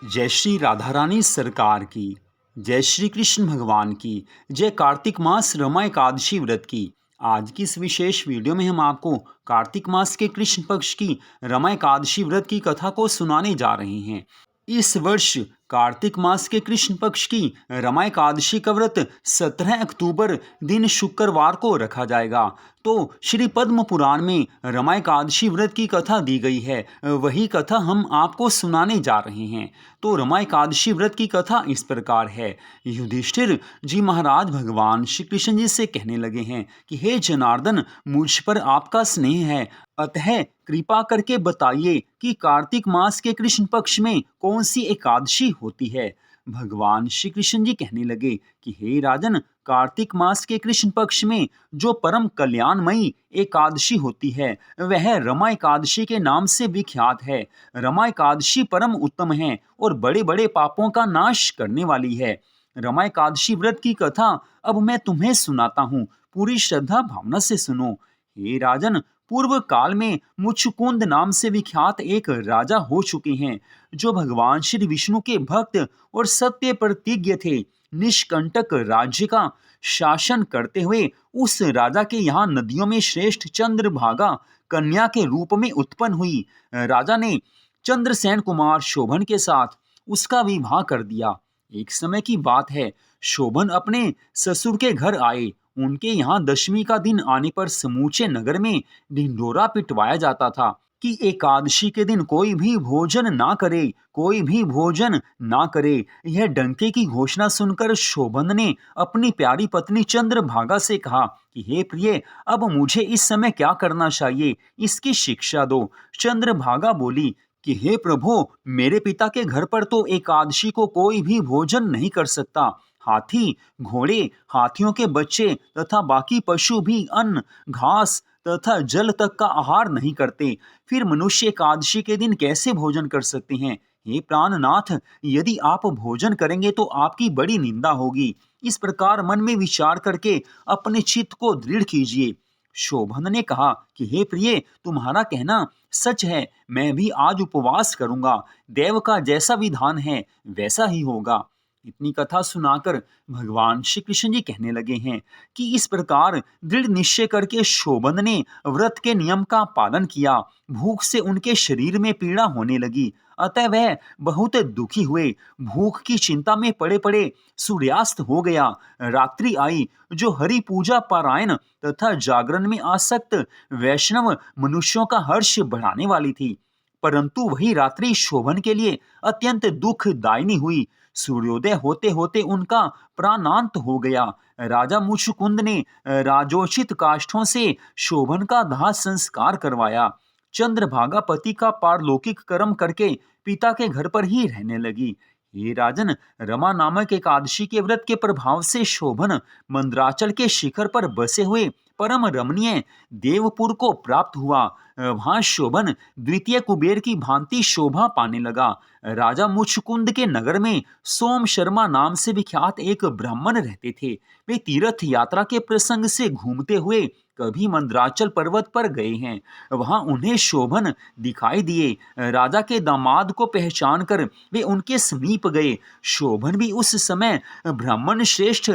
जय श्री राधा रानी सरकार की। जय श्री कृष्ण भगवान की। जय कार्तिक मास रमा एकादशी व्रत की। आज की इस विशेष वीडियो में हम आपको कार्तिक मास के कृष्ण पक्ष की रमा एकादशी व्रत की कथा को सुनाने जा रहे हैं। इस वर्ष कार्तिक मास के कृष्ण पक्ष की रमा एकादशी का व्रत 17 अक्टूबर दिन शुक्रवार को रखा जाएगा। तो श्री पद्म पुराण में रमा एकादशी व्रत की कथा दी गई है, वही कथा हम आपको सुनाने जा रहे हैं। तो रमा एकादशी व्रत की कथा इस प्रकार है। युधिष्ठिर जी महाराज भगवान श्री कृष्ण जी से कहने लगे हैं कि हे जनार्दन, मुझ पर आपका स्नेह है, अतः कृपा करके बताइए कि कार्तिक मास के कृष्ण पक्ष में कौन सी एकादशी होती है। भगवान श्री कृष्ण जी कहने लगे कि हे राजन, कार्तिक मास के कृष्ण पक्ष में जो परम कल्याणमयी एकादशी होती है वह रमा एकादशी के नाम से विख्यात है। रमा एकादशी परम उत्तम है और बड़े बड़े पापों का नाश करने वाली है। रमा एकादशी व्रत की कथा अब मैं तुम्हें सुनाता हूँ, पूरी श्रद्धा भावना से सुनो। हे राजन, पूर्व काल में मुचुकुंद नाम से विख्यात एक राजा हो चुके हैं, जो भगवान श्री विष्णु के भक्त और सत्य प्रतिज्ञ थे। निष्कंटक राज्य का शासन करते हुए उस राजा के यहाँ नदियों में श्रेष्ठ चंद्रभागा कन्या के रूप में उत्पन्न हुई। राजा ने चंद्रसेन कुमार शोभन के साथ उसका विवाह कर दिया। एक समय की बात है, शोभन अपने ससुर के घर आए। उनके यहाँ दशमी का दिन आने पर समूचे नगर में ढिंढोरा पिटवाया जाता था कि एकादशी के दिन कोई भी भोजन ना करे, कोई भी भोजन ना करे। यह डंके की घोषणा सुनकर शोभन ने अपनी प्यारी पत्नी चंद्रभागा से कहा कि हे प्रिय, अब मुझे इस समय क्या करना चाहिए, इसकी शिक्षा दो। चंद्रभागा बोली कि हे प्रभु, मेरे पिता के घर पर तो एकादशी को कोई भी भोजन नहीं कर सकता। हाथी, घोड़े, हाथियों के बच्चे तथा बाकी पशु भी अन्न, घास तथा जल तक का आहार नहीं करते। फिर मनुष्य एकादशी के दिन कैसे भोजन कर सकते हैं? हे प्राणनाथ, यदि आप भोजन करेंगे तो आपकी बड़ी निंदा होगी। इस प्रकार मन में विचार करके अपने चित्त को दृढ़ कीजिए। शोभन ने कहा कि हे प्रिय, तुम्हारा कहना सच है, मैं भी आज उपवास करूंगा। देव का जैसा विधान है वैसा ही होगा। इतनी कथा सुनाकर भगवान श्री कृष्ण जी कहने लगे हैं कि इस प्रकार दृढ़ निश्चय करके शोभन ने व्रत के नियम का पालन किया। भूख से उनके शरीर में पीड़ा होने लगी, अतः वह बहुत दुखी हुए। भूख की चिंता में पड़े पड़े सूर्यास्त हो गया। रात्रि आई, जो हरि पूजा पारायण तथा जागरण में आसक्त वैष्णव मनुष्यों का हर्ष बढ़ाने वाली थी। परंतु वही रात्रि शोभन के लिए अत्यंत दुखदायिनी हुई। सूर्योदय होते होते उनका प्राणांत हो गया। राजा मुचुकुंद ने राजोचित काष्ठों से शोभन का दाह संस्कार करवाया। चंद्रभागा पति का पारलौकिक कर्म करके पिता के घर पर ही रहने लगी। हे राजन, रमा नामक एकादशी के व्रत के प्रभाव से शोभन मंद्राचल के शिखर पर बसे हुए परम रमणीय देवपुर को प्राप्त हुआ। वहां शोभन द्वितीय कुबेर की भांति शोभा पाने लगा। राजा मुचकुंद के नगर में सोम शर्मा नाम से विख्यात एक ब्राह्मण रहते थे। वे तीर्थ यात्रा के प्रसंग से घूमते हुए कभी मंद्राचल पर्वत पर गए हैं। वहां उन्हें शोभन दिखाई दिए। राजा के दामाद को पहचान कर वे उनके समीप गए। शोभन भी उस समय ब्राह्मण श्रेष्ठ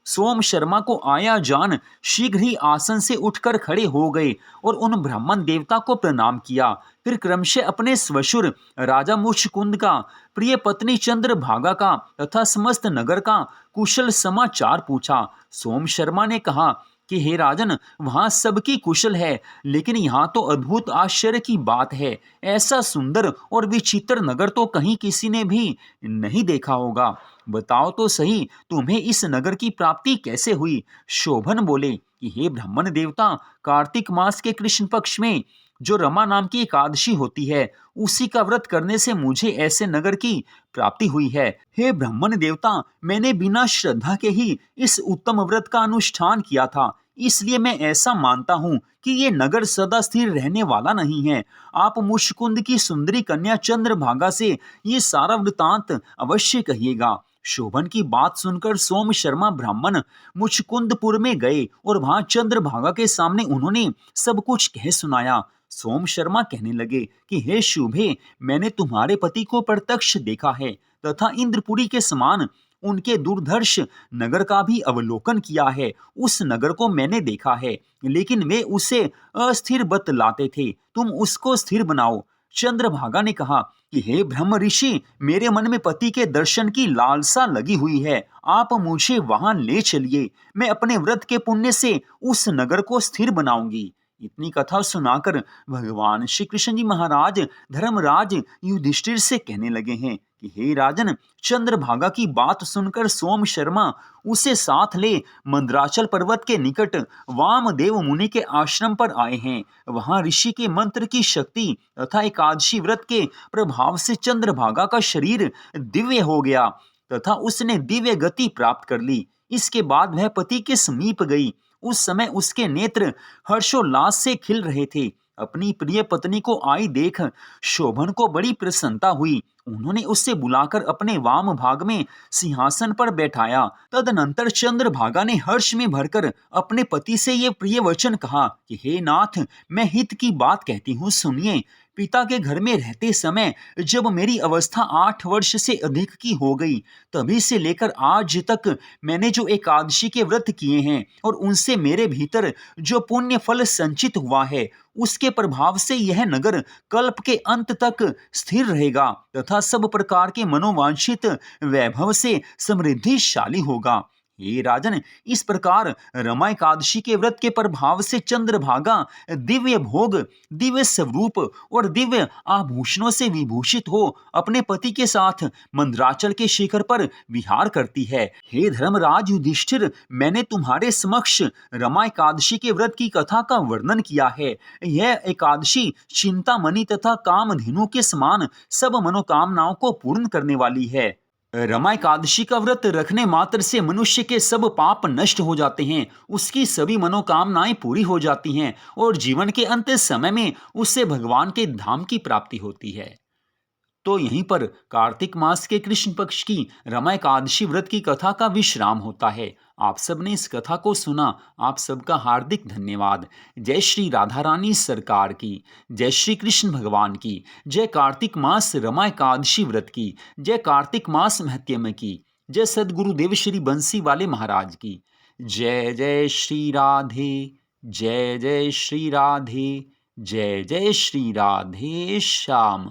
सोम शर्मा को आया जान शीघ्र ही आसन से उठकर खड़े हो गए और उन ब्राह्मण देवता को प्रणाम किया। फिर क्रमशः अपने स्वशुर राजा मुचकुंद का, प्रिय पत्नी चंद्रभागा का तथा समस्त नगर का कुशल समाचार पूछा। सोम शर्मा ने कहा कि हे राजन, वहां सबकी कुशल है, लेकिन यहाँ तो अद्भुत आश्चर्य की बात है। ऐसा सुंदर और विचित्र नगर तो कहीं किसी ने भी नहीं देखा होगा। बताओ तो सही, तुम्हें इस नगर की प्राप्ति कैसे हुई? शोभन बोले कि हे ब्राह्मण देवता, कार्तिक मास के कृष्ण पक्ष में जो रमा नाम की एकादशी होती है, उसी का व्रत करने से मुझे ऐसे नगर की प्राप्ति हुई है। हे ब्राह्मण देवता, मैंने बिना श्रद्धा के ही इस उत्तम व्रत का अनुष्ठान किया था, इसलिए मैं ऐसा मानता हूँ कि ये नगर सदा स्थिर रहने वाला नहीं है। आप मुचकुंद की सुंदरी कन्या चंद्रभागा से ये सारा वृतांत अवश्य कहिएगा। शोभन की बात सुनकर सोम शर्मा ब्राह्मण मुचकुंदपुर में गए और वहां चंद्रभागा के सामने उन्होंने सब कुछ कह सुनाया। सोम शर्मा कहने लगे कि हे शुभे, मैंने तुम्हारे पति को प्रत्यक्ष देखा है तथा इंद्रपुरी के समान उनके दुर्धर्ष नगर का भी अवलोकन किया है। उस नगर को मैंने देखा है, लेकिन वे उसे अस्थिर बतलाते थे। तुम उसको स्थिर बनाओ। चंद्रभागा ने कहा कि हे ब्रह्म ऋषि, मेरे मन में पति के दर्शन की लालसा लगी हुई है। आप मुझे वहां ले चलिए। मैं अपने व्रत के पुण्य से उस नगर को स्थिर बनाऊंगी। इतनी कथा सुनाकर भगवान श्री कृष्ण जी महाराज धर्मराज युधिष्ठिर से कहने लगे हैं कि हे राजन, चंद्रभागा की बात सुनकर सोम शर्मा उसे साथ ले मंदराचल पर्वत के निकट वामदेव मुनि के आश्रम पर आए हैं। वहां ऋषि के मंत्र की शक्ति तथा एकादशी व्रत के प्रभाव से चंद्रभागा का शरीर दिव्य हो गया तथा उसने दिव्य गति प्राप्त कर ली। इसके बाद वह पति के समीप गई। उस समय उसके नेत्र हर्षोल्लास से खिल रहे थे। अपनी प्रिय पत्नी को आई देख शोभन को बड़ी प्रसन्नता हुई। उन्होंने उससे बुलाकर अपने वाम भाग में सिंहासन पर बैठाया। तदनंतर चंद्रभागा ने हर्ष में भरकर अपने पति से ये प्रिय वचन कहा कि हे नाथ, मैं हित की बात कहती हूँ, सुनिए। पिता के घर में रहते समय जब मेरी अवस्था 8 वर्ष से अधिक की हो गई, तभी से लेकर आज तक मैंने जो एकादशी के व्रत किए हैं और उनसे मेरे भीतर जो पुण्य फल संचित हुआ है, उसके प्रभाव से यह नगर कल्प के अंत तक स्थिर रहेगा तथा सब प्रकार के मनोवांछित वैभव से समृद्धिशाली होगा। हे राजन, इस प्रकार रमा एकादशी के व्रत के प्रभाव से चंद्रभागा दिव्य भोग, दिव्य स्वरूप और दिव्य आभूषणों से विभूषित हो अपने पति के साथ मंदराचल के शिखर पर विहार करती है। हे धर्मराज युधिष्ठिर, मैंने तुम्हारे समक्ष रमा एकादशी के व्रत की कथा का वर्णन किया है। यह एकादशी चिंतामणि तथा कामधेनु के समान सब मनोकामनाओं को पूर्ण करने वाली है। रमा एकादशी का व्रत रखने मात्र से मनुष्य के सब पाप नष्ट हो जाते हैं, उसकी सभी मनोकामनाएं पूरी हो जाती हैं और जीवन के अंत समय में उससे भगवान के धाम की प्राप्ति होती है। तो यहीं पर कार्तिक मास के कृष्ण पक्ष की रमा एकादशी व्रत की कथा का विश्राम होता है। आप सबने इस कथा को सुना, आप सबका हार्दिक धन्यवाद। जय श्री राधा रानी सरकार की, जय श्री कृष्ण भगवान की, जय कार्तिक मास रमा एकादशी व्रत की, जय कार्तिक मास महत्यम की, जय सदगुरुदेव श्री बंसी वाले महाराज की। जय जय श्री राधे, जय जय श्री राधे, जय जय श्री राधे श्याम।